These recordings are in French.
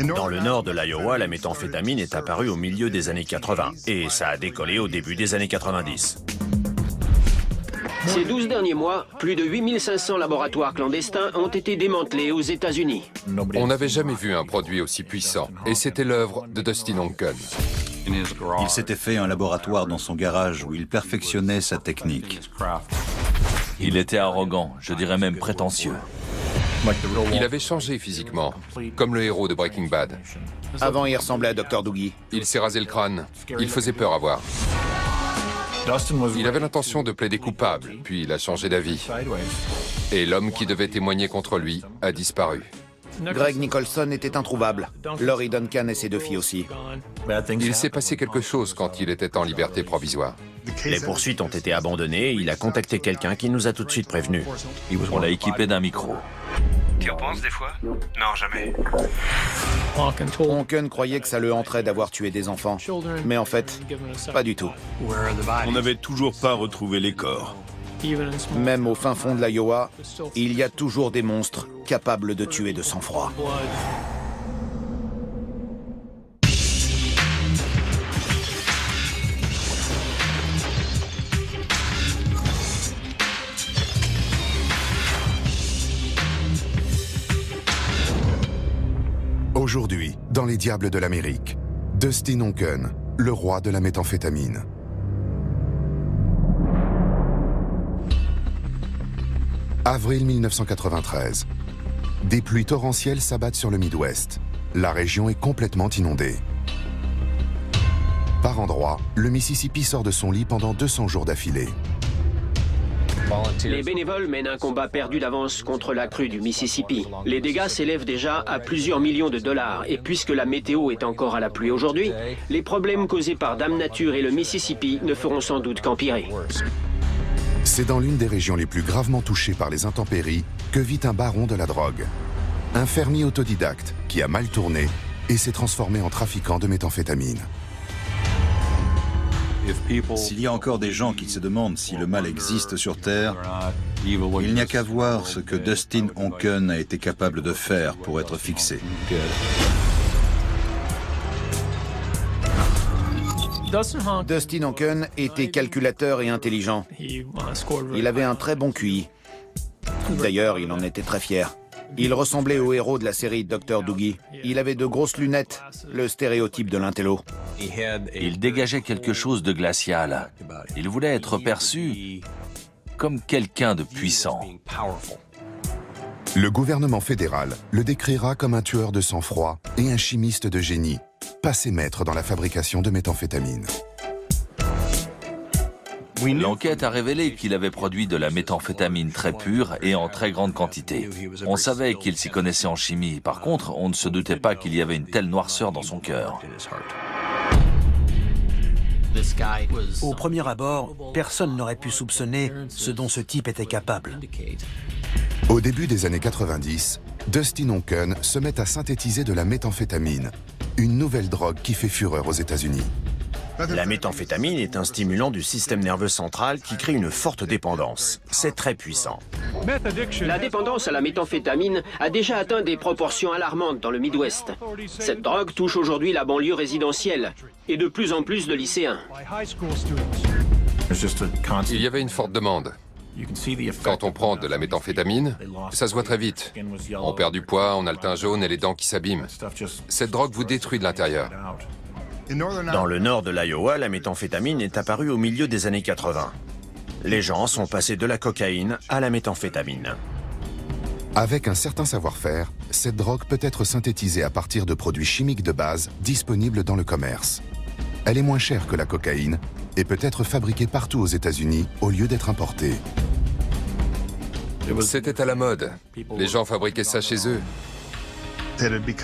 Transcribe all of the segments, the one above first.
Dans le nord de l'Iowa, la méthamphétamine est apparue au milieu des années 80 et ça a décollé au début des années 90. Ces 12 derniers mois, plus de 8500 laboratoires clandestins ont été démantelés aux États-Unis. On n'avait jamais vu un produit aussi puissant, et c'était l'œuvre de Dustin Onken. Il s'était fait un laboratoire dans son garage où il perfectionnait sa technique. Il était arrogant, je dirais même prétentieux. Il avait changé physiquement, comme le héros de Breaking Bad. Avant, il ressemblait à Dr. Doogie. Il s'est rasé le crâne. Il faisait peur à voir. Il avait l'intention de plaider coupable, puis il a changé d'avis. Et l'homme qui devait témoigner contre lui a disparu. Greg Nicholson était introuvable. Laurie Duncan et ses 2 filles aussi. Il s'est passé quelque chose quand il était en liberté provisoire. Les poursuites ont été abandonnées et il a contacté quelqu'un qui nous a tout de suite prévenus. On l'a équipé d'un micro. Tu y repenses des fois? Non, jamais. Onken croyait que ça le hanterait d'avoir tué des enfants. Mais en fait, pas du tout. On n'avait toujours pas retrouvé les corps. Même au fin fond de l'Iowa, il y a toujours des monstres capables de tuer de sang-froid. Aujourd'hui, dans Les Diables de l'Amérique, Dustin Onken, le roi de la méthamphétamine. Avril 1993. Des pluies torrentielles s'abattent sur le Midwest. La région est complètement inondée. Par endroits, le Mississippi sort de son lit pendant 200 jours d'affilée. Les bénévoles mènent un combat perdu d'avance contre la crue du Mississippi. Les dégâts s'élèvent déjà à plusieurs millions de dollars. Et puisque la météo est encore à la pluie aujourd'hui, les problèmes causés par Dame Nature et le Mississippi ne feront sans doute qu'empirer. C'est dans l'une des régions les plus gravement touchées par les intempéries que vit un baron de la drogue. Un fermier autodidacte qui a mal tourné et s'est transformé en trafiquant de méthamphétamine. S'il y a encore des gens qui se demandent si le mal existe sur Terre, il n'y a qu'à voir ce que Dustin Onken a été capable de faire pour être fixé. Dustin Onken était calculateur et intelligent. Il avait un très bon QI. D'ailleurs, il en était très fier. Il ressemblait au héros de la série Dr. Doogie. Il avait de grosses lunettes, le stéréotype de l'intello. Il dégageait quelque chose de glacial. Il voulait être perçu comme quelqu'un de puissant. Le gouvernement fédéral le décrira comme un tueur de sang-froid et un chimiste de génie, passé maître dans la fabrication de méthamphétamine. L'enquête a révélé qu'il avait produit de la méthamphétamine très pure et en très grande quantité. On savait qu'il s'y connaissait en chimie. Par contre, on ne se doutait pas qu'il y avait une telle noirceur dans son cœur. Au premier abord, personne n'aurait pu soupçonner ce dont ce type était capable. Au début des années 90, Dustin Onken se met à synthétiser de la méthamphétamine, une nouvelle drogue qui fait fureur aux États-Unis. La méthamphétamine est un stimulant du système nerveux central qui crée une forte dépendance. C'est très puissant. La dépendance à la méthamphétamine a déjà atteint des proportions alarmantes dans le Midwest. Cette drogue touche aujourd'hui la banlieue résidentielle et de plus en plus de lycéens. Il y avait une forte demande. Quand on prend de la méthamphétamine, ça se voit très vite. On perd du poids, on a le teint jaune et les dents qui s'abîment. Cette drogue vous détruit de l'intérieur. Dans le nord de l'Iowa, la méthamphétamine est apparue au milieu des années 80. Les gens sont passés de la cocaïne à la méthamphétamine. Avec un certain savoir-faire, cette drogue peut être synthétisée à partir de produits chimiques de base disponibles dans le commerce. Elle est moins chère que la cocaïne et peut être fabriquée partout aux États-Unis au lieu d'être importée. C'était à la mode. Les gens fabriquaient ça chez eux.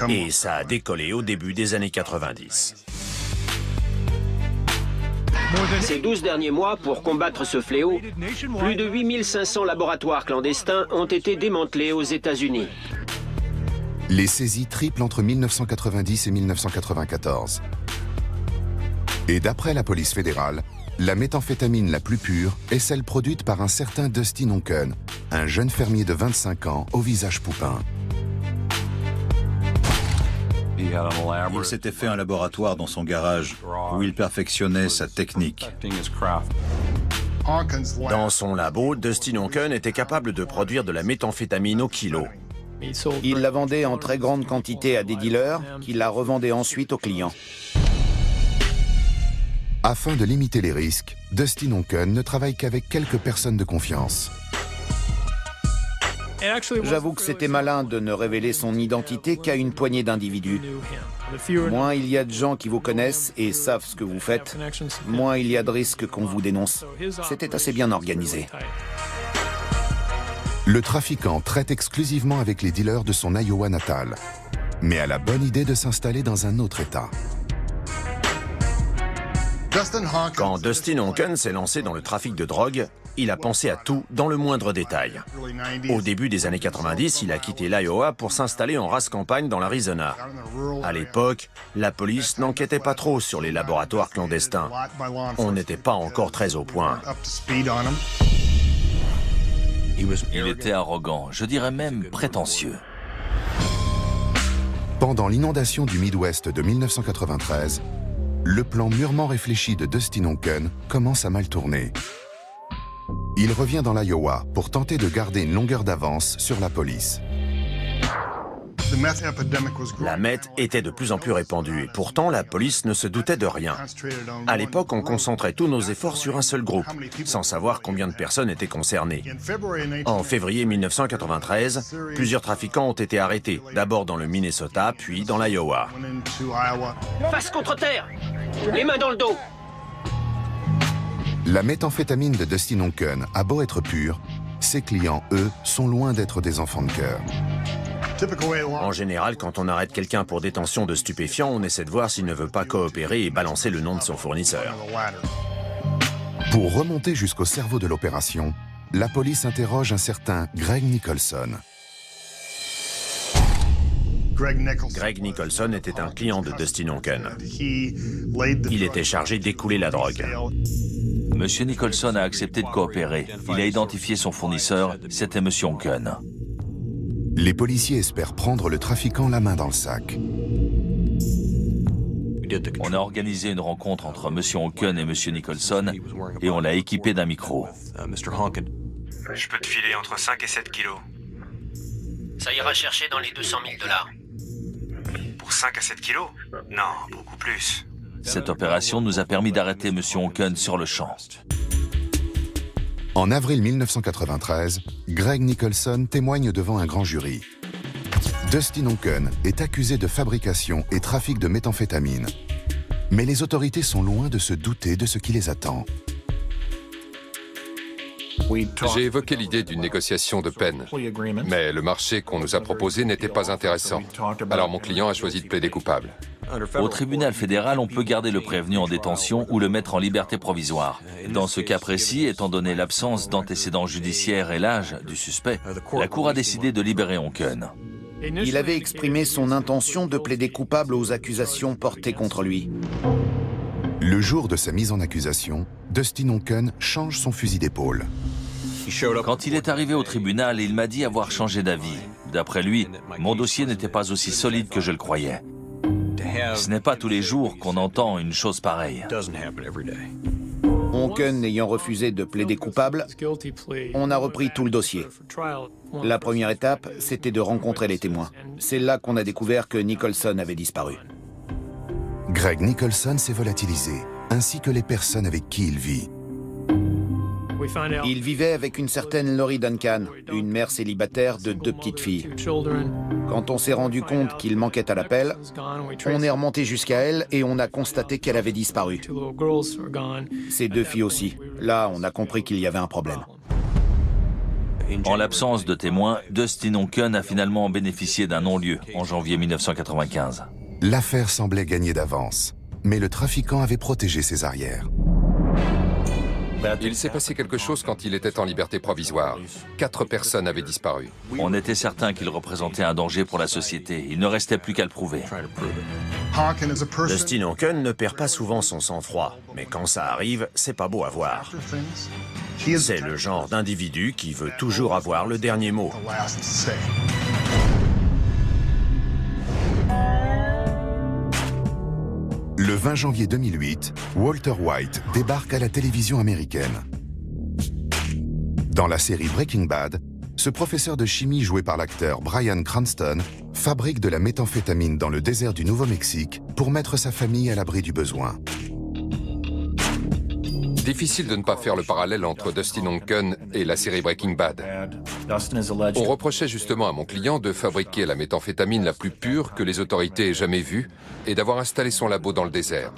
Et ça a décollé au début des années 90. Ces 12 derniers mois, pour combattre ce fléau, plus de 8500 laboratoires clandestins ont été démantelés aux États-Unis. Les saisies triplent entre 1990 et 1994. Et d'après la police fédérale, la méthamphétamine la plus pure est celle produite par un certain Dustin Onken, un jeune fermier de 25 ans au visage poupin. Il s'était fait un laboratoire dans son garage où il perfectionnait sa technique. Dans son labo, Dustin Onken était capable de produire de la méthamphétamine au kilo. Il la vendait en très grande quantité à des dealers qui la revendaient ensuite aux clients. Afin de limiter les risques, Dustin Onken ne travaille qu'avec quelques personnes de confiance. J'avoue que c'était malin de ne révéler son identité qu'à une poignée d'individus. Moins il y a de gens qui vous connaissent et savent ce que vous faites, moins il y a de risques qu'on vous dénonce. C'était assez bien organisé. Le trafiquant traite exclusivement avec les dealers de son Iowa natal, mais a la bonne idée de s'installer dans un autre État. Quand Dustin Onken s'est lancé dans le trafic de drogue, il a pensé à tout dans le moindre détail. Au début des années 90, il a quitté l'Iowa pour s'installer en race campagne dans l'Arizona. À l'époque, la police n'enquêtait pas trop sur les laboratoires clandestins. On n'était pas encore très au point. Il était arrogant, je dirais même prétentieux. Pendant l'inondation du Midwest de 1993, le plan mûrement réfléchi de Dustin Onken commence à mal tourner. Il revient dans l'Iowa pour tenter de garder une longueur d'avance sur la police. La meth était de plus en plus répandue et pourtant la police ne se doutait de rien. À l'époque, on concentrait tous nos efforts sur un seul groupe, sans savoir combien de personnes étaient concernées. En février 1993, plusieurs trafiquants ont été arrêtés, d'abord dans le Minnesota, puis dans l'Iowa. Face contre terre! Les mains dans le dos! La méthamphétamine de Dustin Onken a beau être pure, ses clients, eux, sont loin d'être des enfants de cœur. En général, quand on arrête quelqu'un pour détention de stupéfiants, on essaie de voir s'il ne veut pas coopérer et balancer le nom de son fournisseur. Pour remonter jusqu'au cerveau de l'opération, la police interroge un certain Greg Nicholson. Greg Nicholson était un client de Dustin Onken. Il était chargé d'écouler la drogue. Monsieur Nicholson a accepté de coopérer. Il a identifié son fournisseur, c'était Monsieur Onken. Les policiers espèrent prendre le trafiquant la main dans le sac. On a organisé une rencontre entre Monsieur Onken et Monsieur Nicholson et on l'a équipé d'un micro. Je peux te filer entre 5 et 7 kilos. Ça ira chercher dans les 200 000 $. Pour 5 à 7 kilos? Non, beaucoup plus. Cette opération nous a permis d'arrêter Monsieur Onken sur le champ. En avril 1993, Greg Nicholson témoigne devant un grand jury. Dustin Onken est accusé de fabrication et trafic de méthamphétamine. Mais les autorités sont loin de se douter de ce qui les attend. J'ai évoqué l'idée d'une négociation de peine, mais le marché qu'on nous a proposé n'était pas intéressant. Alors mon client a choisi de plaider coupable. Au tribunal fédéral, on peut garder le prévenu en détention ou le mettre en liberté provisoire. Dans ce cas précis, étant donné l'absence d'antécédents judiciaires et l'âge du suspect, la Cour a décidé de libérer Onken. Il avait exprimé son intention de plaider coupable aux accusations portées contre lui. Le jour de sa mise en accusation, Dustin Onken change son fusil d'épaule. Quand il est arrivé au tribunal, il m'a dit avoir changé d'avis. D'après lui, mon dossier n'était pas aussi solide que je le croyais. Ce n'est pas tous les jours qu'on entend une chose pareille. Onken ayant refusé de plaider coupable, on a repris tout le dossier. La première étape, c'était de rencontrer les témoins. C'est là qu'on a découvert que Nicholson avait disparu. Greg Nicholson s'est volatilisé, ainsi que les personnes avec qui il vit. Il vivait avec une certaine Laurie Duncan, une mère célibataire de 2 petites filles. Quand on s'est rendu compte qu'il manquait à l'appel, on est remonté jusqu'à elle et on a constaté qu'elle avait disparu. Ses 2 filles aussi. Là, on a compris qu'il y avait un problème. En l'absence de témoins, Dustin Onken a finalement bénéficié d'un non-lieu en janvier 1995. L'affaire semblait gagner d'avance, mais le trafiquant avait protégé ses arrières. Il s'est passé quelque chose quand il était en liberté provisoire. 4 personnes avaient disparu. On était certain qu'il représentait un danger pour la société. Il ne restait plus qu'à le prouver. Dustin Onken ne perd pas souvent son sang-froid, mais quand ça arrive, c'est pas beau à voir. C'est le genre d'individu qui veut toujours avoir le dernier mot. 20 janvier 2008, Walter White débarque à la télévision américaine. Dans la série Breaking Bad, ce professeur de chimie joué par l'acteur Bryan Cranston fabrique de la méthamphétamine dans le désert du Nouveau-Mexique pour mettre sa famille à l'abri du besoin. Difficile de ne pas faire le parallèle entre Dustin Hocken et la série Breaking Bad. On reprochait justement à mon client de fabriquer la méthamphétamine la plus pure que les autorités aient jamais vue et d'avoir installé son labo dans le désert.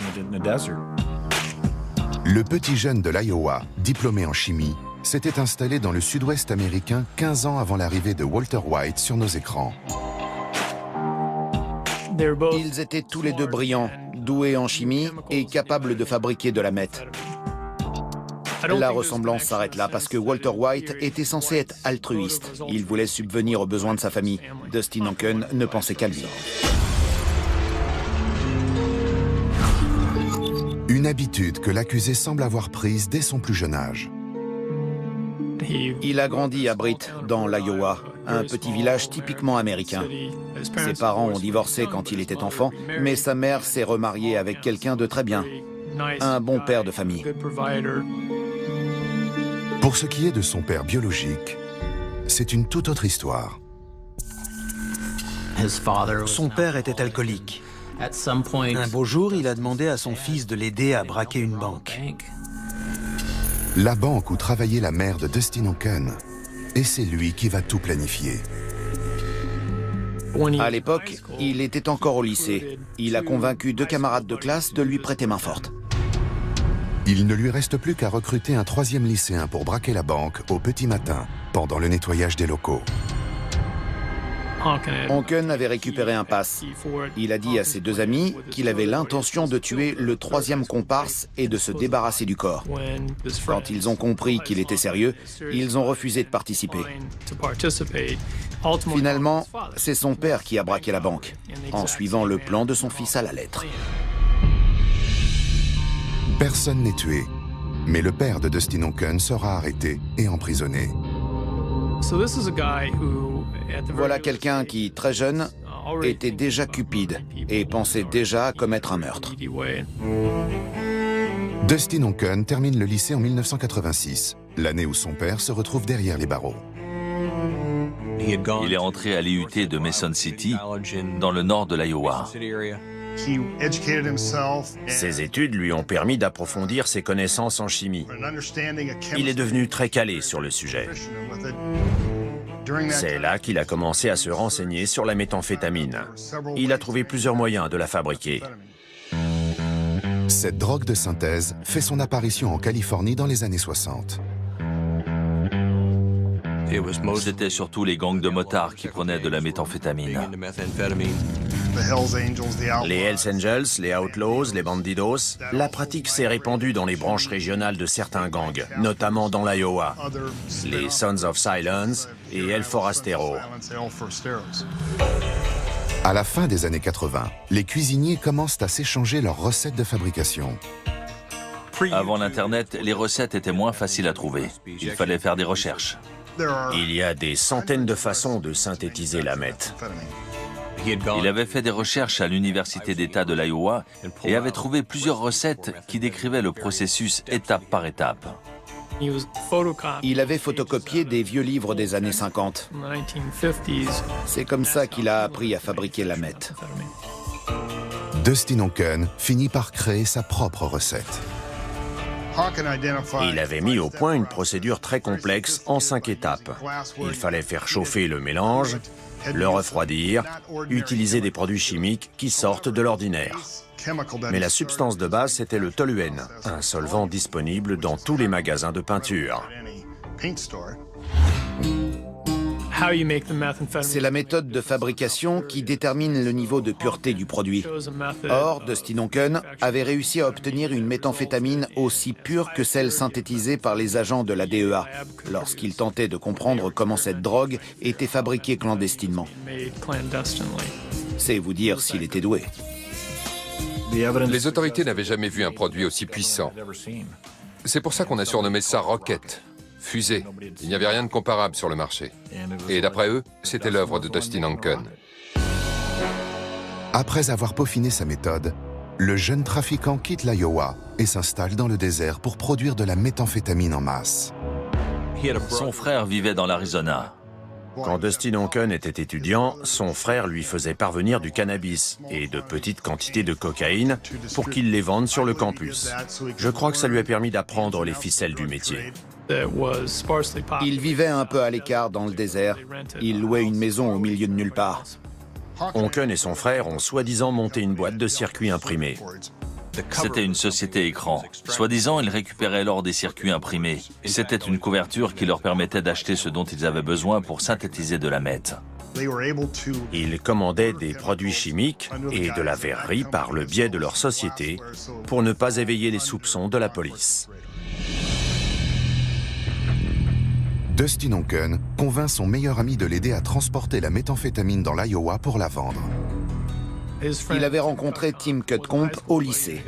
Le petit jeune de l'Iowa, diplômé en chimie, s'était installé dans le sud-ouest américain 15 ans avant l'arrivée de Walter White sur nos écrans. Ils étaient tous les deux brillants, doués en chimie et capables de fabriquer de la meth. La ressemblance s'arrête là parce que Walter White était censé être altruiste. Il voulait subvenir aux besoins de sa famille. Dustin Hocken ne pensait qu'à lui. Une habitude que l'accusé semble avoir prise dès son plus jeune âge. Il a grandi à Britt, dans l'Iowa, un petit village typiquement américain. Ses parents ont divorcé quand il était enfant, mais sa mère s'est remariée avec quelqu'un de très bien, un bon père de famille. Pour ce qui est de son père biologique, c'est une toute autre histoire. Son père était alcoolique. Un beau jour, il a demandé à son fils de l'aider à braquer une banque. La banque où travaillait la mère de Dustin Hocken, et c'est lui qui va tout planifier. À l'époque, il était encore au lycée. Il a convaincu 2 camarades de classe de lui prêter main forte. Il ne lui reste plus qu'à recruter un 3e lycéen pour braquer la banque au petit matin, pendant le nettoyage des locaux. Hocken avait récupéré un pass. Il a dit à ses 2 amis qu'il avait l'intention de tuer le 3e comparse et de se débarrasser du corps. Quand ils ont compris qu'il était sérieux, ils ont refusé de participer. Finalement, c'est son père qui a braqué la banque, en suivant le plan de son fils à la lettre. Personne n'est tué, mais le père de Dustin Hocken sera arrêté et emprisonné. Voilà quelqu'un qui, très jeune, était déjà cupide et pensait déjà à commettre un meurtre. Dustin Hocken termine le lycée en 1986, l'année où son père se retrouve derrière les barreaux. Il est entré à l'IUT de Mason City, dans le nord de l'Iowa. Ses études lui ont permis d'approfondir ses connaissances en chimie. Il est devenu très calé sur le sujet. C'est là qu'il a commencé à se renseigner sur la méthamphétamine. Il a trouvé plusieurs moyens de la fabriquer. Cette drogue de synthèse fait son apparition en Californie dans les années 60. C'était surtout les gangs de motards qui prenaient de la méthamphétamine. Les Hells Angels, les Outlaws, les Bandidos, la pratique s'est répandue dans les branches régionales de certains gangs, notamment dans l'Iowa, les Sons of Silence et El Forastero. À la fin des années 80, les cuisiniers commencent à s'échanger leurs recettes de fabrication. Avant l'Internet, les recettes étaient moins faciles à trouver. Il fallait faire des recherches. Il y a des centaines de façons de synthétiser la meth. Il avait fait des recherches à l'Université d'État de l'Iowa et avait trouvé plusieurs recettes qui décrivaient le processus étape par étape. Il avait photocopié des vieux livres des années 50. C'est comme ça qu'il a appris à fabriquer la meth. Dustin Hocken finit par créer sa propre recette. Il avait mis au point une procédure très complexe en 5 étapes. Il fallait faire chauffer le mélange, le refroidir, utiliser des produits chimiques qui sortent de l'ordinaire. Mais la substance de base, c'était le toluène, un solvant disponible dans tous les magasins de peinture. C'est la méthode de fabrication qui détermine le niveau de pureté du produit. Or, Dustin Hocken avait réussi à obtenir une méthamphétamine aussi pure que celle synthétisée par les agents de la DEA, lorsqu'il tentait de comprendre comment cette drogue était fabriquée clandestinement. C'est vous dire s'il était doué. Les autorités n'avaient jamais vu un produit aussi puissant. C'est pour ça qu'on a surnommé ça Rocket. Fusée. Il n'y avait rien de comparable sur le marché. Et d'après eux, c'était l'œuvre de Dustin Hocken. Après avoir peaufiné sa méthode, le jeune trafiquant quitte l'Iowa et s'installe dans le désert pour produire de la méthamphétamine en masse. Son frère vivait dans l'Arizona. Quand Dustin Onken était étudiant, son frère lui faisait parvenir du cannabis et de petites quantités de cocaïne pour qu'il les vende sur le campus. Je crois que ça lui a permis d'apprendre les ficelles du métier. Il vivait un peu à l'écart dans le désert. Il louait une maison au milieu de nulle part. Onken et son frère ont soi-disant monté une boîte de circuits imprimés. C'était une société écran. Soi-disant, ils récupéraient alors des circuits imprimés. C'était une couverture qui leur permettait d'acheter ce dont ils avaient besoin pour synthétiser de la meth. Ils commandaient des produits chimiques et de la verrerie par le biais de leur société pour ne pas éveiller les soupçons de la police. Dustin Onken convainc son meilleur ami de l'aider à transporter la méthamphétamine dans l'Iowa pour la vendre. Il avait rencontré Tim Cutcomb au lycée.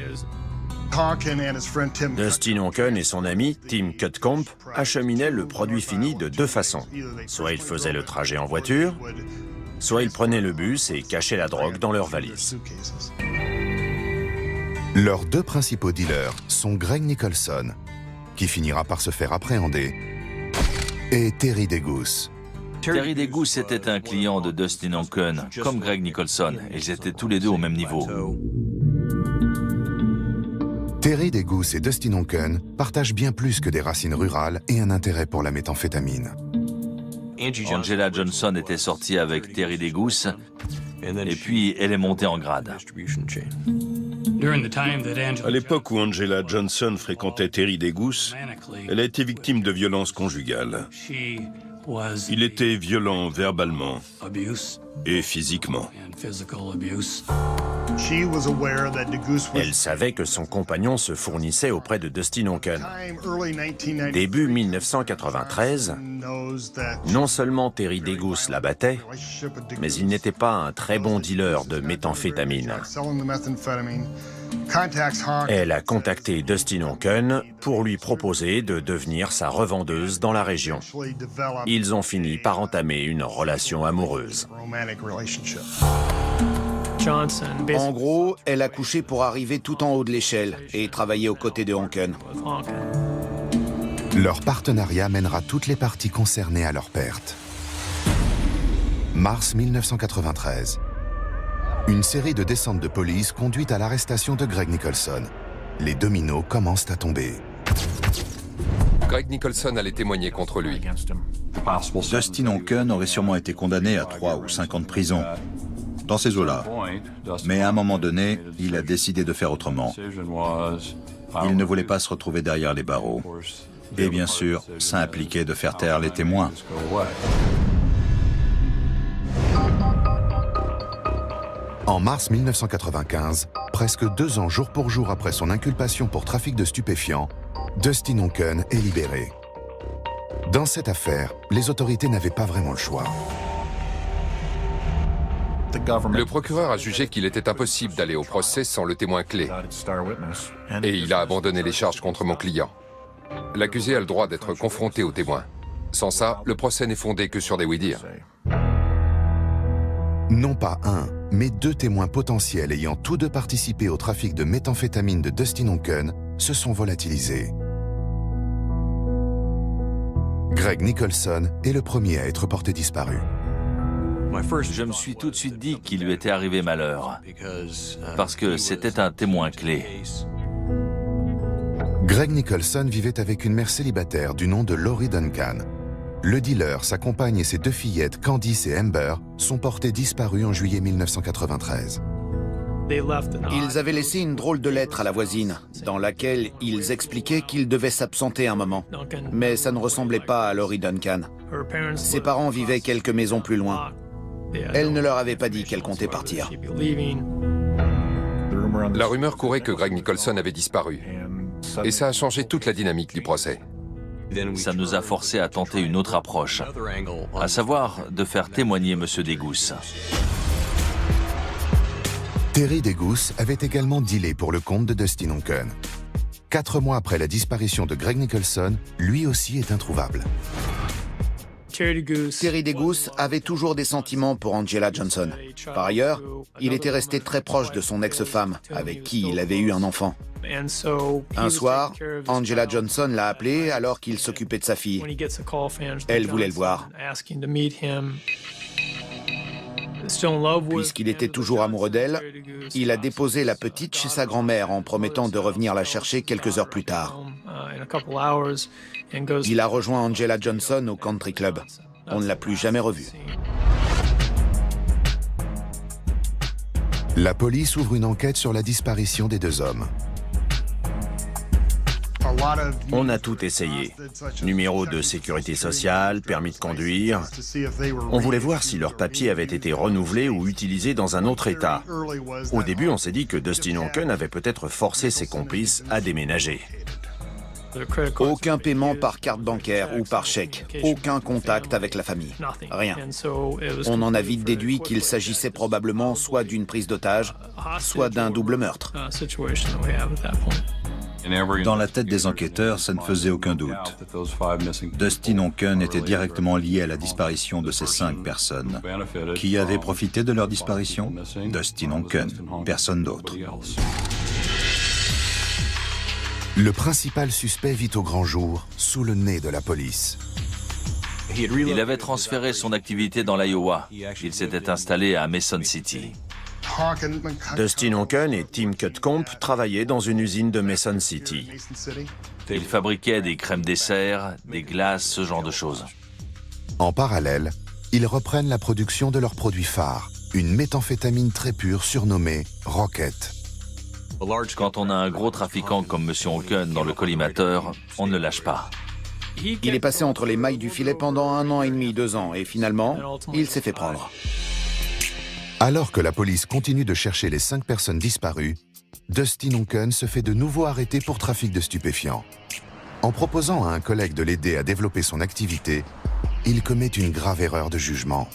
Dustin Onken et son ami, Tim Cutcomb, acheminaient le produit fini de deux façons. Soit ils faisaient le trajet en voiture, soit ils prenaient le bus et cachaient la drogue dans leur valise. Leurs deux principaux dealers sont Greg Nicholson, qui finira par se faire appréhender, et Terry DeGoose. Terry DeGoose était un client de Dustin Onken, comme Greg Nicholson, et ils étaient tous les deux au même niveau. Terry DeGoose et Dustin Onken partagent bien plus que des racines rurales et un intérêt pour la méthamphétamine. Angela Johnson était sortie avec Terry DeGoose, et puis elle est montée en grade. À l'époque où Angela Johnson fréquentait Terry DeGoose, elle a été victime de violences conjugales. Il était violent verbalement et physiquement. Elle savait que son compagnon se fournissait auprès de Dustin Onken. Début 1993, non seulement Terry DeGoose la battait, mais il n'était pas un très bon dealer de méthamphétamine. Elle a contacté Dustin Onken pour lui proposer de devenir sa revendeuse dans la région. Ils ont fini par entamer une relation amoureuse. En gros, elle a couché pour arriver tout en haut de l'échelle et travailler aux côtés de Onken. Leur partenariat mènera toutes les parties concernées à leur perte. Mars 1993. Une série de descentes de police conduit à l'arrestation de Greg Nicholson. Les dominos commencent à tomber. Greg Nicholson allait témoigner contre lui. Dustin Onken aurait sûrement été condamné à 3 ou 5 ans de prison, dans ces eaux-là. Mais à un moment donné, il a décidé de faire autrement. Il ne voulait pas se retrouver derrière les barreaux. Et bien sûr, ça impliquait de faire taire les témoins. En mars 1995, presque 2 ans jour pour jour après son inculpation pour trafic de stupéfiants, Dustin Onken est libéré. Dans cette affaire, les autorités n'avaient pas vraiment le choix. Le procureur a jugé qu'il était impossible d'aller au procès sans le témoin clé. Et il a abandonné les charges contre mon client. L'accusé a le droit d'être confronté aux témoins. Sans ça, le procès n'est fondé que sur des oui-dire. Non pas un, mais 2 témoins potentiels ayant tous deux participé au trafic de méthamphétamine de Dustin Onken se sont volatilisés. Greg Nicholson est le premier à être porté disparu. Je me suis tout de suite dit qu'il lui était arrivé malheur, parce que c'était un témoin clé. Greg Nicholson vivait avec une mère célibataire du nom de Laurie Duncan. Le dealer, sa compagne et ses 2 fillettes, Candice et Amber, sont portés disparus en juillet 1993. Ils avaient laissé une drôle de lettre à la voisine, dans laquelle ils expliquaient qu'ils devaient s'absenter un moment. Mais ça ne ressemblait pas à Laurie Duncan. Ses parents vivaient quelques maisons plus loin. Elle ne leur avait pas dit qu'elle comptait partir. La rumeur courait que Greg Nicholson avait disparu. Et ça a changé toute la dynamique du procès. Ça nous a forcé à tenter une autre approche, à savoir de faire témoigner M. DeGoose. Terry DeGoose avait également dealé pour le compte de Dustin Onken. 4 mois après la disparition de Greg Nicholson, lui aussi est introuvable. Terry DeGoose avait toujours des sentiments pour Angela Johnson. Par ailleurs, il était resté très proche de son ex-femme, avec qui il avait eu un enfant. Un soir, Angela Johnson l'a appelé alors qu'il s'occupait de sa fille. Elle voulait le voir. Puisqu'il était toujours amoureux d'elle, il a déposé la petite chez sa grand-mère en promettant de revenir la chercher quelques heures plus tard. Il a rejoint Angela Johnson au country club. On ne l'a plus jamais revu. La police ouvre une enquête sur la disparition des deux hommes. On a tout essayé. Numéro de sécurité sociale, permis de conduire. On voulait voir si leurs papiers avaient été renouvelés ou utilisés dans un autre État. Au début, on s'est dit que Dustin Onken avait peut-être forcé ses complices à déménager. Aucun paiement par carte bancaire ou par chèque. Aucun contact avec la famille. Rien. On en a vite déduit qu'il s'agissait probablement soit d'une prise d'otage, soit d'un double meurtre. Dans la tête des enquêteurs, ça ne faisait aucun doute. Dustin Onken était directement lié à la disparition de ces 5 personnes. Qui avait profité de leur disparition? Dustin Onken, personne d'autre. Le principal suspect vit au grand jour, sous le nez de la police. Il avait transféré son activité dans l'Iowa. Il s'était installé à Mason City. Dustin Onken et Tim Cutcomb travaillaient dans une usine de Mason City. Ils fabriquaient des crèmes dessert, des glaces, ce genre de choses. En parallèle, ils reprennent la production de leur produit phare, une méthamphétamine très pure surnommée Rocket. Quand on a un gros trafiquant comme M. Onken dans le collimateur, on ne lâche pas. Il est passé entre les mailles du filet pendant 1 an et demi, 2 ans, et finalement, il s'est fait prendre. Alors que la police continue de chercher les 5 personnes disparues, Dustin Onken se fait de nouveau arrêter pour trafic de stupéfiants. En proposant à un collègue de l'aider à développer son activité, il commet une grave erreur de jugement.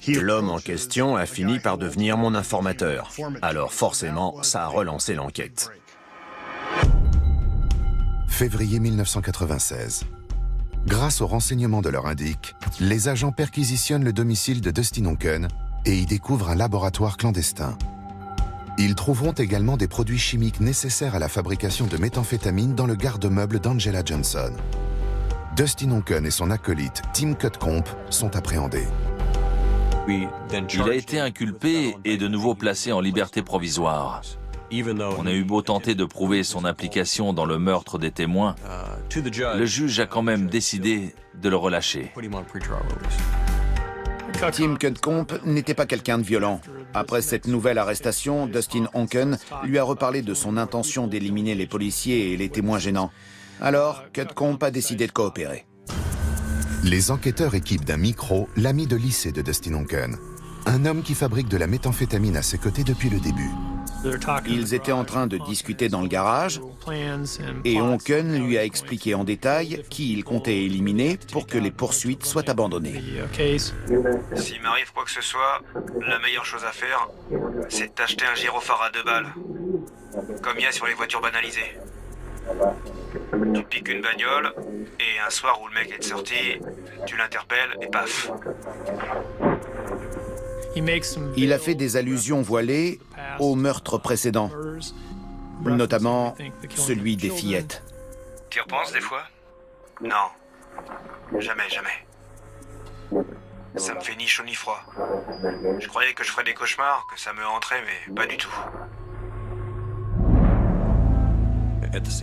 L'homme en question a fini par devenir mon informateur. Alors forcément, ça a relancé l'enquête. Février 1996. Grâce aux renseignements de leur indique, les agents perquisitionnent le domicile de Dustin Onken et y découvrent un laboratoire clandestin. Ils trouveront également des produits chimiques nécessaires à la fabrication de méthamphétamine dans le garde-meuble d'Angela Johnson. Dustin Onken et son acolyte Tim Cutcomb sont appréhendés. Il a été inculpé et de nouveau placé en liberté provisoire. On a eu beau tenter de prouver son implication dans le meurtre des témoins, le juge a quand même décidé de le relâcher. Tim Cutcomb n'était pas quelqu'un de violent. Après cette nouvelle arrestation, Dustin Onken lui a reparlé de son intention d'éliminer les policiers et les témoins gênants. Alors, Cutcomb a décidé de coopérer. Les enquêteurs équipent d'un micro l'ami de lycée de Dustin Onken, un homme qui fabrique de la méthamphétamine à ses côtés depuis le début. Ils étaient en train de discuter dans le garage et Onken lui a expliqué en détail qui il comptait éliminer pour que les poursuites soient abandonnées. S'il m'arrive quoi que ce soit, la meilleure chose à faire, c'est d'acheter un gyrophare à 2 balles. Comme il y a sur les voitures banalisées. Tu piques une bagnole, et un soir où le mec est sorti, tu l'interpelles et paf. Il a fait des allusions voilées aux meurtres précédents, notamment celui des fillettes. Tu y repenses des fois? Non. Jamais, jamais. Ça me fait ni chaud ni froid. Je croyais que je ferais des cauchemars, que ça me hanterait, mais pas du tout.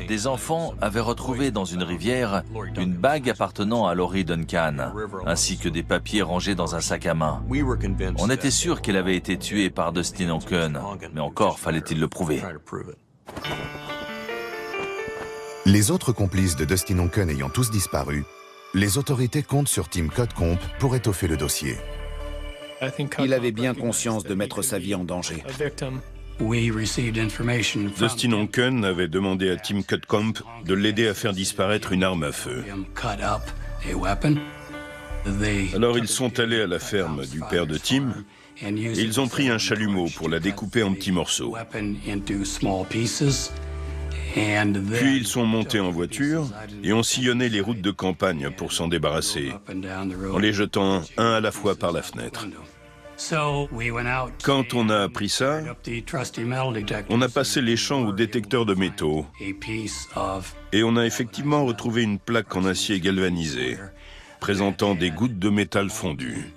Des enfants avaient retrouvé dans une rivière une bague appartenant à Laurie Duncan, ainsi que des papiers rangés dans un sac à main. On était sûr qu'elle avait été tuée par Dustin Onken, mais encore fallait-il le prouver. Les autres complices de Dustin Onken ayant tous disparu, les autorités comptent sur Tim Cutcomb pour étoffer le dossier. Il avait bien conscience de mettre sa vie en danger. Dustin Onken avait demandé à Tim Cutcomb de l'aider à faire disparaître une arme à feu. Alors ils sont allés à la ferme du père de Tim et ils ont pris un chalumeau pour la découper en petits morceaux. Puis ils sont montés en voiture et ont sillonné les routes de campagne pour s'en débarrasser, en les jetant un à la fois par la fenêtre. Quand on a appris ça, on a passé les champs au détecteur de métaux et on a effectivement retrouvé une plaque en acier galvanisé présentant des gouttes de métal fondu.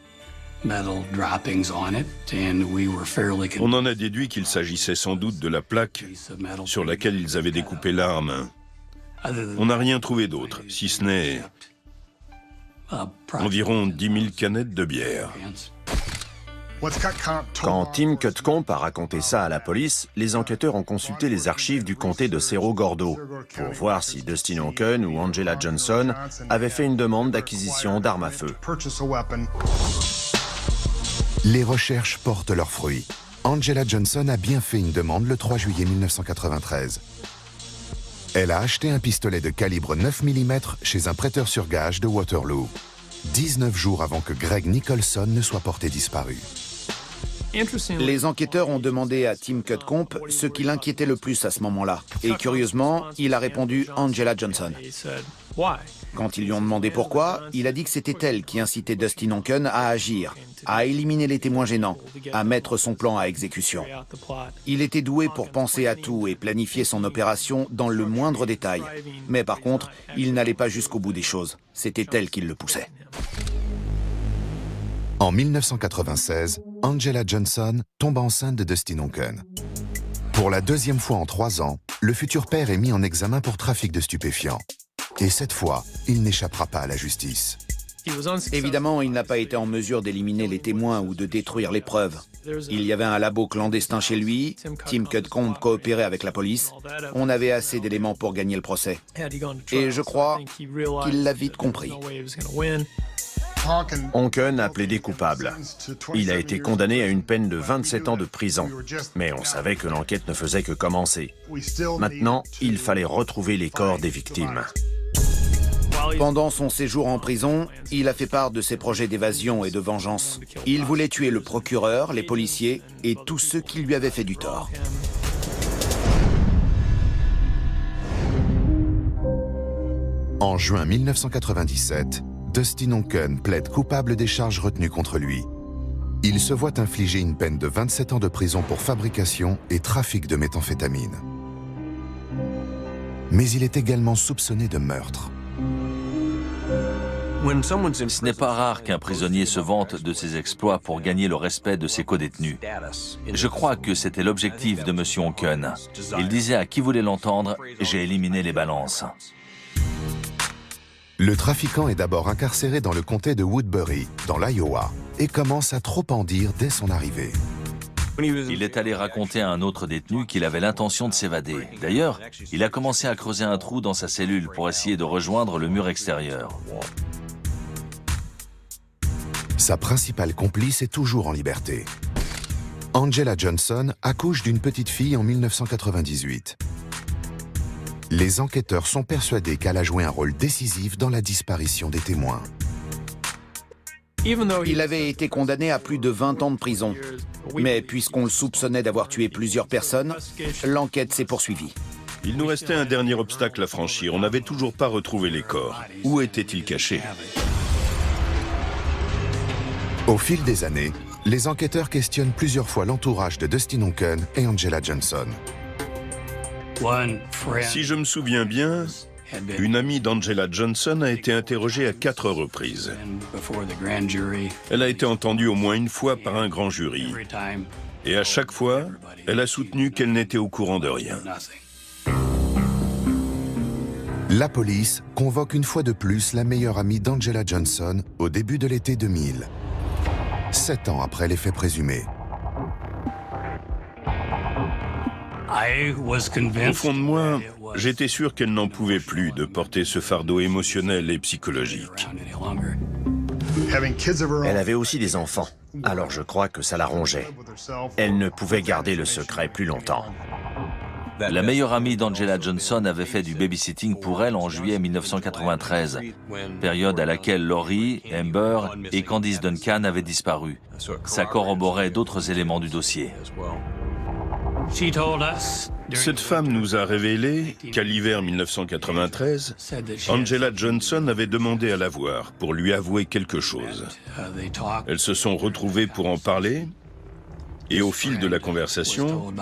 On en a déduit qu'il s'agissait sans doute de la plaque sur laquelle ils avaient découpé l'arme. On n'a rien trouvé d'autre, si ce n'est environ 10 000 canettes de bière. Quand Tim Cutcomb a raconté ça à la police, les enquêteurs ont consulté les archives du comté de Cerro Gordo pour voir si Dustin Hocken ou Angela Johnson avaient fait une demande d'acquisition d'armes à feu. Les recherches portent leurs fruits. Angela Johnson a bien fait une demande le 3 juillet 1993. Elle a acheté un pistolet de calibre 9 mm chez un prêteur sur gage de Waterloo, 19 jours avant que Greg Nicholson ne soit porté disparu. Les enquêteurs ont demandé à Tim Cutcomb ce qui l'inquiétait le plus à ce moment-là. Et curieusement, il a répondu Angela Johnson. Quand ils lui ont demandé pourquoi, il a dit que c'était elle qui incitait Dustin Hocken à agir, à éliminer les témoins gênants, à mettre son plan à exécution. Il était doué pour penser à tout et planifier son opération dans le moindre détail. Mais par contre, il n'allait pas jusqu'au bout des choses. C'était elle qui le poussait. En 1996, Angela Johnson tombe enceinte de Dustin Hocken. Pour la deuxième fois en 3 ans, le futur père est mis en examen pour trafic de stupéfiants. Et cette fois, il n'échappera pas à la justice. Évidemment, il n'a pas été en mesure d'éliminer les témoins ou de détruire les preuves. Il y avait un labo clandestin chez lui, Tim Cutcomb coopérait avec la police. On avait assez d'éléments pour gagner le procès. Et je crois qu'il l'a vite compris. Hocken a plaidé coupable. Il a été condamné à une peine de 27 ans de prison. Mais on savait que l'enquête ne faisait que commencer. Maintenant, il fallait retrouver les corps des victimes. Pendant son séjour en prison, il a fait part de ses projets d'évasion et de vengeance. Il voulait tuer le procureur, les policiers et tous ceux qui lui avaient fait du tort. En juin 1997, Dustin Hocken plaide coupable des charges retenues contre lui. Il se voit infliger une peine de 27 ans de prison pour fabrication et trafic de méthamphétamine. Mais il est également soupçonné de meurtre. Ce n'est pas rare qu'un prisonnier se vante de ses exploits pour gagner le respect de ses codétenus. Je crois que c'était l'objectif de M. Hocken. Il disait à qui voulait l'entendre « J'ai éliminé les balances ». Le trafiquant est d'abord incarcéré dans le comté de Woodbury, dans l'Iowa, et commence à trop en dire dès son arrivée. Il est allé raconter à un autre détenu qu'il avait l'intention de s'évader. D'ailleurs, il a commencé à creuser un trou dans sa cellule pour essayer de rejoindre le mur extérieur. Sa principale complice est toujours en liberté. Angela Johnson accouche d'une petite fille en 1998. Les enquêteurs sont persuadés qu'elle a joué un rôle décisif dans la disparition des témoins. Il avait été condamné à plus de 20 ans de prison. Mais puisqu'on le soupçonnait d'avoir tué plusieurs personnes, l'enquête s'est poursuivie. Il nous restait un dernier obstacle à franchir. On n'avait toujours pas retrouvé les corps. Où étaient-ils cachés? Au fil des années, les enquêteurs questionnent plusieurs fois l'entourage de Dustin Hocken et Angela Johnson. Si je me souviens bien, une amie d'Angela Johnson a été interrogée à 4 reprises. Elle a été entendue au moins une fois par un grand jury. Et à chaque fois, elle a soutenu qu'elle n'était au courant de rien. La police convoque une fois de plus la meilleure amie d'Angela Johnson au début de l'été 2000, 7 ans après les faits présumés. Au fond de moi, j'étais sûr qu'elle n'en pouvait plus de porter ce fardeau émotionnel et psychologique. Elle avait aussi des enfants, alors je crois que ça la rongeait. Elle ne pouvait garder le secret plus longtemps. La meilleure amie d'Angela Johnson avait fait du babysitting pour elle en juillet 1993, période à laquelle Laurie, Amber et Candice Duncan avaient disparu. Ça corroborait d'autres éléments du dossier. Cette femme nous a révélé qu'à l'hiver 1993, Angela Johnson avait demandé à la voir pour lui avouer quelque chose. Elles se sont retrouvées pour en parler, et au fil de la conversation,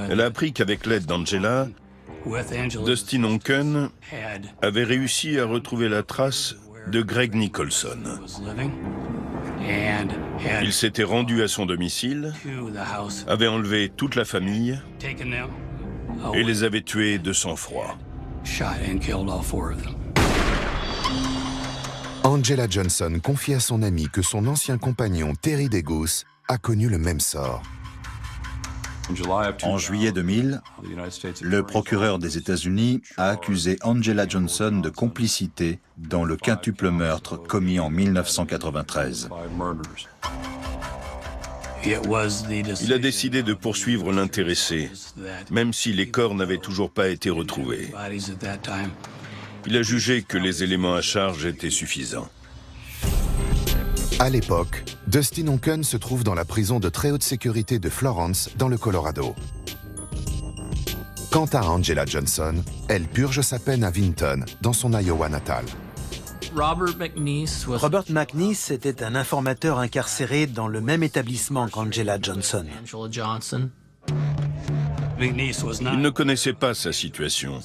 elle a appris qu'avec l'aide d'Angela, Dustin Onken avait réussi à retrouver la trace de Greg Nicholson. Il s'était rendu à son domicile, avait enlevé toute la famille et les avait tués de sang-froid. Angela Johnson confie à son ami que son ancien compagnon Terry Degoose a connu le même sort. En juillet 2000, le procureur des États-Unis a accusé Angela Johnson de complicité dans le quintuple meurtre commis en 1993. Il a décidé de poursuivre l'intéressé, même si les corps n'avaient toujours pas été retrouvés. Il a jugé que les éléments à charge étaient suffisants. À l'époque, Dustin Onken se trouve dans la prison de très haute sécurité de Florence, dans le Colorado. Quant à Angela Johnson, elle purge sa peine à Vinton, dans son Iowa natal. Robert McNeese était un informateur incarcéré dans le même établissement qu'Angela Johnson. Il ne connaissait pas sa situation.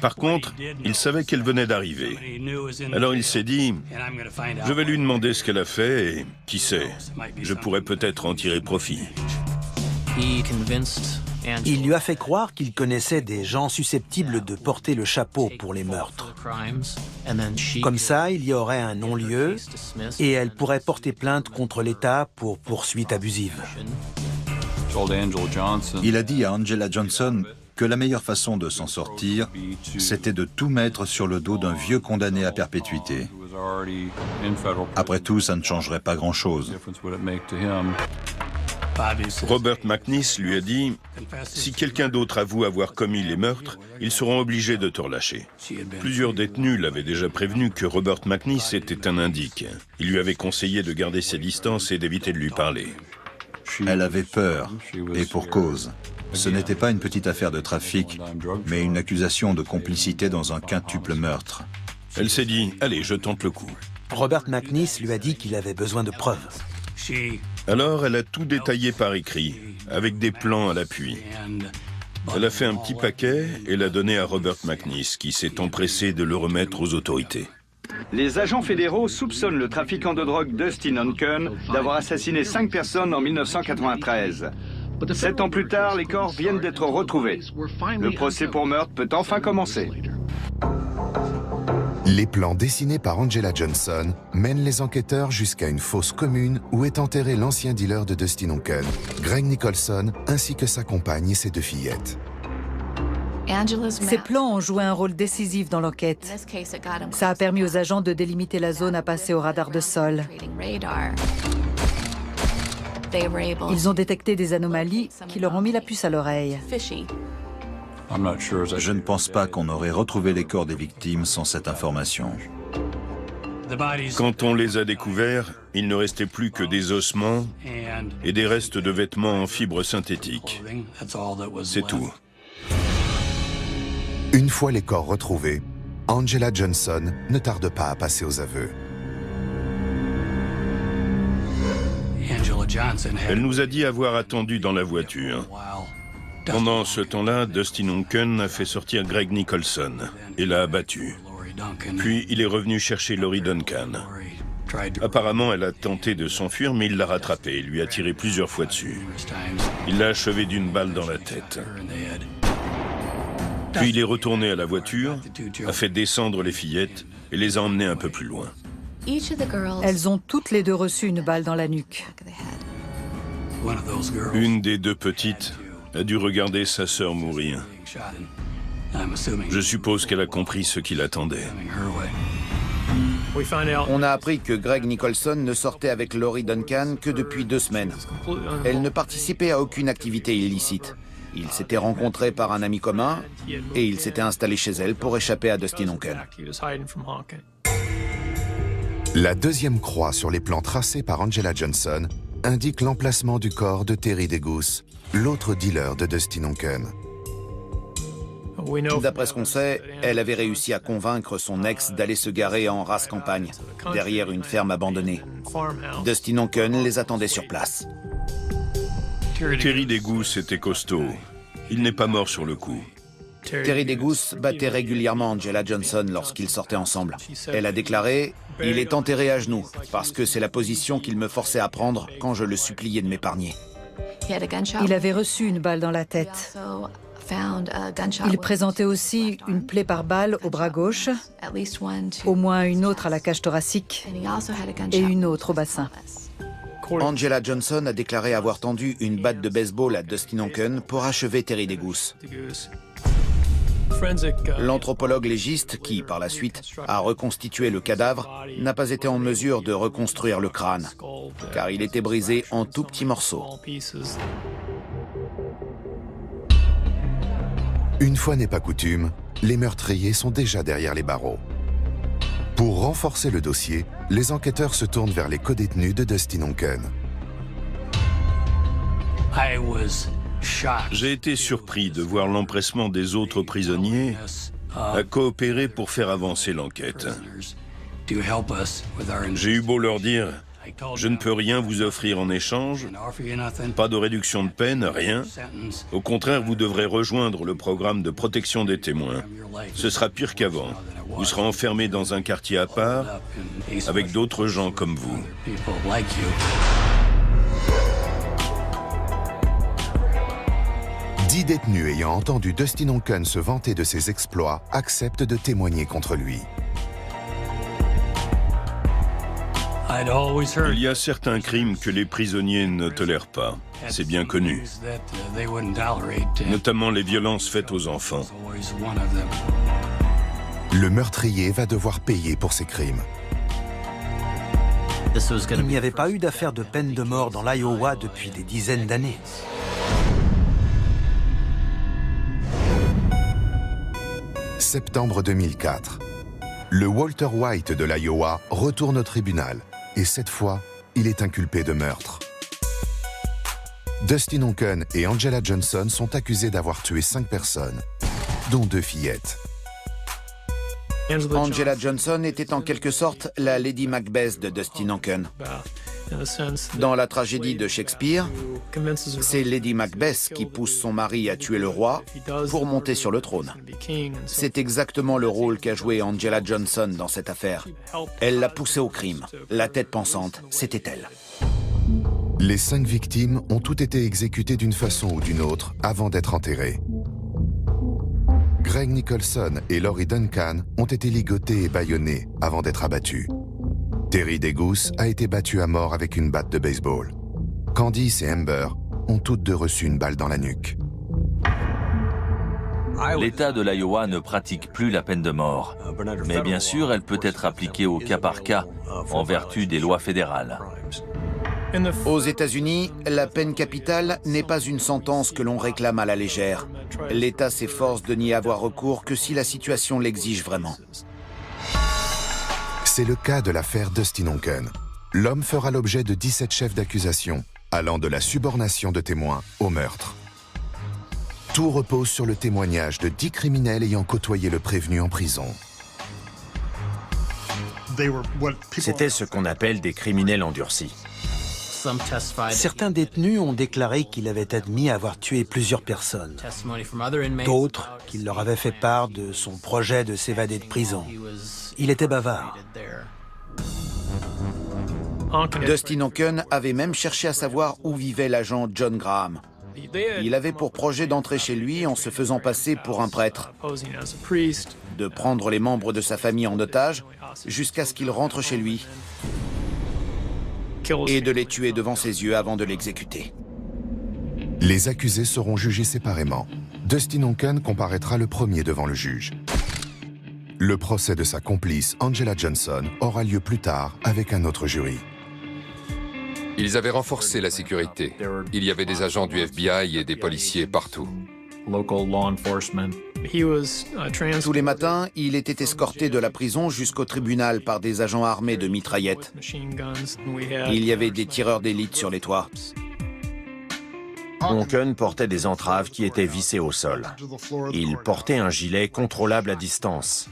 Par contre, il savait qu'elle venait d'arriver. Alors il s'est dit, je vais lui demander ce qu'elle a fait et, qui sait, je pourrais peut-être en tirer profit. Il lui a fait croire qu'il connaissait des gens susceptibles de porter le chapeau pour les meurtres. Comme ça, il y aurait un non-lieu et elle pourrait porter plainte contre l'État pour poursuite abusive. Il a dit à Angela Johnson que la meilleure façon de s'en sortir, c'était de tout mettre sur le dos d'un vieux condamné à perpétuité. Après tout, ça ne changerait pas grand-chose. Robert McNeese lui a dit, si quelqu'un d'autre avoue avoir commis les meurtres, ils seront obligés de te relâcher. Plusieurs détenus l'avaient déjà prévenu que Robert McNeese était un indique. Il lui avait conseillé de garder ses distances et d'éviter de lui parler. Elle avait peur, et pour cause. Ce n'était pas une petite affaire de trafic, mais une accusation de complicité dans un quintuple meurtre. Elle s'est dit, allez, je tente le coup. Robert McNeese lui a dit qu'il avait besoin de preuves. Alors elle a tout détaillé par écrit, avec des plans à l'appui. Elle a fait un petit paquet et l'a donné à Robert McNeese, qui s'est empressé de le remettre aux autorités. Les agents fédéraux soupçonnent le trafiquant de drogue Dustin Onken d'avoir assassiné 5 personnes en 1993. 7 ans plus tard, les corps viennent d'être retrouvés. Le procès pour meurtre peut enfin commencer. Les plans dessinés par Angela Johnson mènent les enquêteurs jusqu'à une fosse commune où est enterré l'ancien dealer de Dustin Onken, Greg Nicholson, ainsi que sa compagne et ses 2 fillettes. Ces plans ont joué un rôle décisif dans l'enquête. Ça a permis aux agents de délimiter la zone à passer au radar de sol. Ils ont détecté des anomalies qui leur ont mis la puce à l'oreille. Je ne pense pas qu'on aurait retrouvé les corps des victimes sans cette information. Quand on les a découverts, il ne restait plus que des ossements et des restes de vêtements en fibres synthétiques. C'est tout. Une fois les corps retrouvés, Angela Johnson ne tarde pas à passer aux aveux. Elle nous a dit avoir attendu dans la voiture. Pendant ce temps-là, Dustin Onken a fait sortir Greg Nicholson et l'a abattu. Puis il est revenu chercher Lori Duncan. Apparemment, elle a tenté de s'enfuir, mais il l'a rattrapée et lui a tiré plusieurs fois dessus. Il l'a achevé d'une balle dans la tête. Puis il est retourné à la voiture, a fait descendre les fillettes et les a emmenées un peu plus loin. Elles ont toutes les 2 reçu une balle dans la nuque. Une des 2 petites a dû regarder sa sœur mourir. Je suppose qu'elle a compris ce qui l'attendait. On a appris que Greg Nicholson ne sortait avec Lori Duncan que depuis 2 semaines. Elle ne participait à aucune activité illicite. Ils s'étaient rencontrés par un ami commun et il s'était installé chez elle pour échapper à Dustin Onken. La 2e croix sur les plans tracés par Angela Johnson indique l'emplacement du corps de Terry Degoose, l'autre dealer de Dustin Onken. D'après ce qu'on sait, elle avait réussi à convaincre son ex d'aller se garer en race campagne, derrière une ferme abandonnée. Dustin Onken les attendait sur place. Terry Degoose était costaud. Il n'est pas mort sur le coup. Terry Degoose battait régulièrement Angela Johnson lorsqu'ils sortaient ensemble. Elle a déclaré « Il est enterré à genoux, parce que c'est la position qu'il me forçait à prendre quand je le suppliais de m'épargner. » Il avait reçu une balle dans la tête. Il présentait aussi une plaie par balle au bras gauche, au moins une autre à la cage thoracique et une autre au bassin. Angela Johnson a déclaré avoir tendu une batte de baseball à Dustin Onken pour achever Terry Degoose. L'anthropologue légiste, qui, par la suite, a reconstitué le cadavre, n'a pas été en mesure de reconstruire le crâne, car il était brisé en tout petits morceaux. Une fois n'est pas coutume, les meurtriers sont déjà derrière les barreaux. Pour renforcer le dossier, les enquêteurs se tournent vers les codétenus de Dustin Onken. J'ai été surpris de voir l'empressement des autres prisonniers à coopérer pour faire avancer l'enquête. J'ai eu beau leur dire « Je ne peux rien vous offrir en échange, pas de réduction de peine, rien. Au contraire, vous devrez rejoindre le programme de protection des témoins. Ce sera pire qu'avant. Vous serez enfermé dans un quartier à part avec d'autres gens comme vous. » 10 détenus ayant entendu Dustin Onken se vanter de ses exploits acceptent de témoigner contre lui. Il y a certains crimes que les prisonniers ne tolèrent pas, c'est bien connu, notamment les violences faites aux enfants. Le meurtrier va devoir payer pour ses crimes. Il n'y avait pas eu d'affaire de peine de mort dans l'Iowa depuis des dizaines d'années. Septembre 2004. Le Walter White de l'Iowa retourne au tribunal et cette fois, il est inculpé de meurtre. Dustin Onken et Angela Johnson sont accusés d'avoir tué 5 personnes, dont 2 fillettes. Angela Johnson était en quelque sorte la Lady Macbeth de Dustin Onken. Dans la tragédie de Shakespeare, c'est Lady Macbeth qui pousse son mari à tuer le roi pour monter sur le trône. C'est exactement le rôle qu'a joué Angela Johnson dans cette affaire. Elle l'a poussé au crime. La tête pensante, c'était elle. Les 5 victimes ont toutes été exécutées d'une façon ou d'une autre avant d'être enterrées. Greg Nicholson et Laurie Duncan ont été ligotés et bâillonnés avant d'être abattus. Terry Degoose a été battu à mort avec une batte de baseball. Candice et Amber ont toutes deux reçu une balle dans la nuque. L'État de l'Iowa ne pratique plus la peine de mort. Mais bien sûr, elle peut être appliquée au cas par cas, en vertu des lois fédérales. Aux États-Unis, la peine capitale n'est pas une sentence que l'on réclame à la légère. L'État s'efforce de n'y avoir recours que si la situation l'exige vraiment. C'est le cas de l'affaire Dustin Onken. L'homme fera l'objet de 17 chefs d'accusation, allant de la subornation de témoins au meurtre. Tout repose sur le témoignage de 10 criminels ayant côtoyé le prévenu en prison. C'était ce qu'on appelle des criminels endurcis. Certains détenus ont déclaré qu'il avait admis avoir tué plusieurs personnes. D'autres qu'il leur avait fait part de son projet de s'évader de prison. Il était bavard. Dustin Onken avait même cherché à savoir où vivait l'agent John Graham. Il avait pour projet d'entrer chez lui en se faisant passer pour un prêtre, de prendre les membres de sa famille en otage jusqu'à ce qu'il rentre chez lui et de les tuer devant ses yeux avant de l'exécuter. Les accusés seront jugés séparément. Dustin Onken comparaîtra le premier devant le juge. Le procès de sa complice, Angela Johnson, aura lieu plus tard avec un autre jury. Ils avaient renforcé la sécurité. Il y avait des agents du FBI et des policiers partout. Tous les matins, il était escorté de la prison jusqu'au tribunal par des agents armés de mitraillettes. Il y avait des tireurs d'élite sur les toits. Onken portait des entraves qui étaient vissées au sol. Il portait un gilet contrôlable à distance.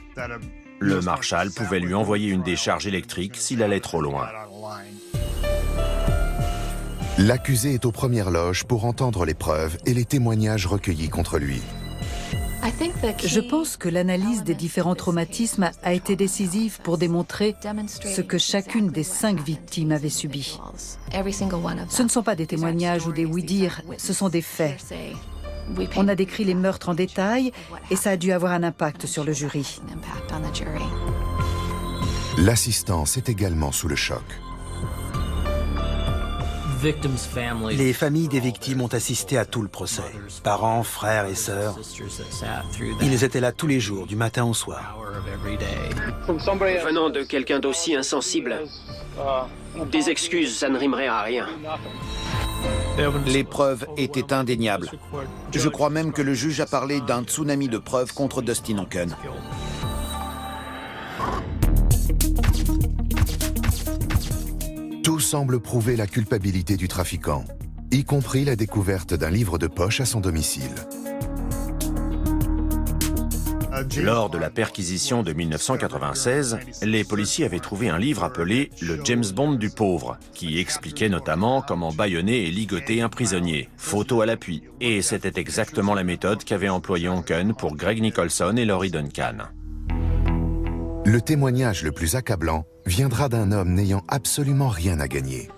Le marshal pouvait lui envoyer une décharge électrique s'il allait trop loin. L'accusé est aux premières loges pour entendre les preuves et les témoignages recueillis contre lui. Je pense que l'analyse des différents traumatismes a été décisive pour démontrer ce que chacune des 5 victimes avait subi. Ce ne sont pas des témoignages ou des oui-dire, ce sont des faits. On a décrit les meurtres en détail et ça a dû avoir un impact sur le jury. L'assistance est également sous le choc. Les familles des victimes ont assisté à tout le procès. Parents, frères et sœurs. Ils étaient là tous les jours, du matin au soir. Venant de quelqu'un d'aussi insensible, des excuses, ça ne rimerait à rien. Les preuves étaient indéniables. Je crois même que le juge a parlé d'un tsunami de preuves contre Dustin Onken. Tout semble prouver la culpabilité du trafiquant, y compris la découverte d'un livre de poche à son domicile. Lors de la perquisition de 1996, les policiers avaient trouvé un livre appelé « Le James Bond du pauvre », qui expliquait notamment comment bâillonner et ligoter un prisonnier, photo à l'appui. Et c'était exactement la méthode qu'avait employée Onken pour Greg Nicholson et Laurie Duncan. Le témoignage le plus accablant viendra d'un homme n'ayant absolument rien à gagner.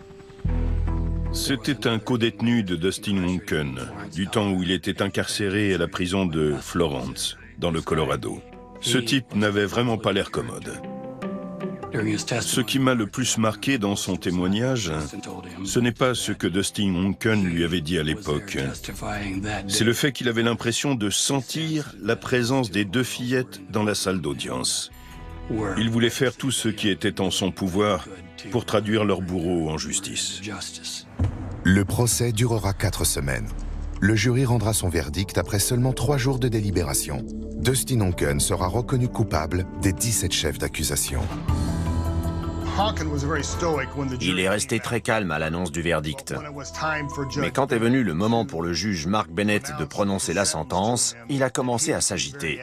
C'était un codétenu de Dustin Onken, du temps où il était incarcéré à la prison de Florence, dans le Colorado. Ce type n'avait vraiment pas l'air commode. Ce qui m'a le plus marqué dans son témoignage, ce n'est pas ce que Dustin Onken lui avait dit à l'époque. C'est le fait qu'il avait l'impression de sentir la présence des 2 fillettes dans la salle d'audience. Il voulait faire tout ce qui était en son pouvoir pour traduire leur bourreau en justice. Le procès durera 4 semaines. Le jury rendra son verdict après seulement 3 jours de délibération. Dustin Onken sera reconnu coupable des 17 chefs d'accusation. Il est resté très calme à l'annonce du verdict. Mais quand est venu le moment pour le juge Mark Bennett de prononcer la sentence, il a commencé à s'agiter.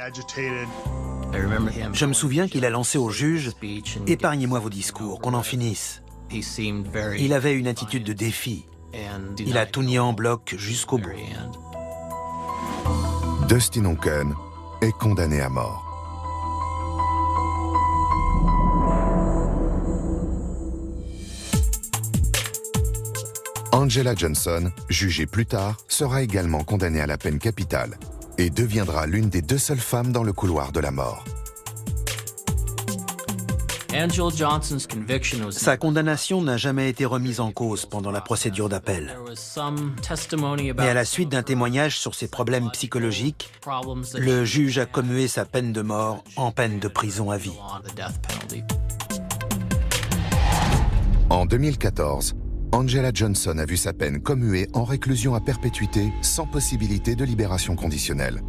Je me souviens qu'il a lancé au juge « Épargnez-moi vos discours, qu'on en finisse ». Il avait une attitude de défi. Il a tout nié en bloc jusqu'au bout. Dustin Onken est condamné à mort. Angela Johnson, jugée plus tard, sera également condamnée à la peine capitale et deviendra l'une des 2 seules femmes dans le couloir de la mort. Sa condamnation n'a jamais été remise en cause pendant la procédure d'appel. Mais à la suite d'un témoignage sur ses problèmes psychologiques, le juge a commué sa peine de mort en peine de prison à vie. En 2014, Angela Johnson a vu sa peine commuée en réclusion à perpétuité sans possibilité de libération conditionnelle.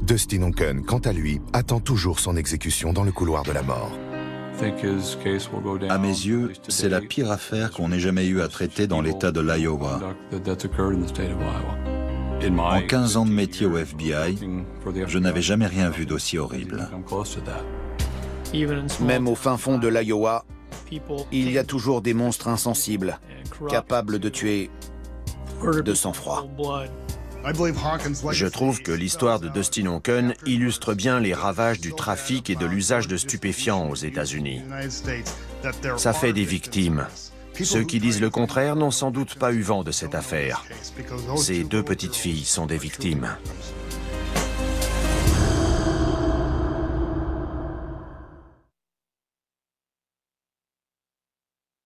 Dustin Onken, quant à lui, attend toujours son exécution dans le couloir de la mort. À mes yeux, c'est la pire affaire qu'on ait jamais eu à traiter dans l'État de l'Iowa. En 15 ans de métier au FBI, je n'avais jamais rien vu d'aussi horrible. Même au fin fond de l'Iowa, il y a toujours des monstres insensibles, capables de tuer de sang-froid. Je trouve que l'histoire de Dustin Onken illustre bien les ravages du trafic et de l'usage de stupéfiants aux États-Unis. Ça fait des victimes. Ceux qui disent le contraire n'ont sans doute pas eu vent de cette affaire. Ces 2 petites filles sont des victimes.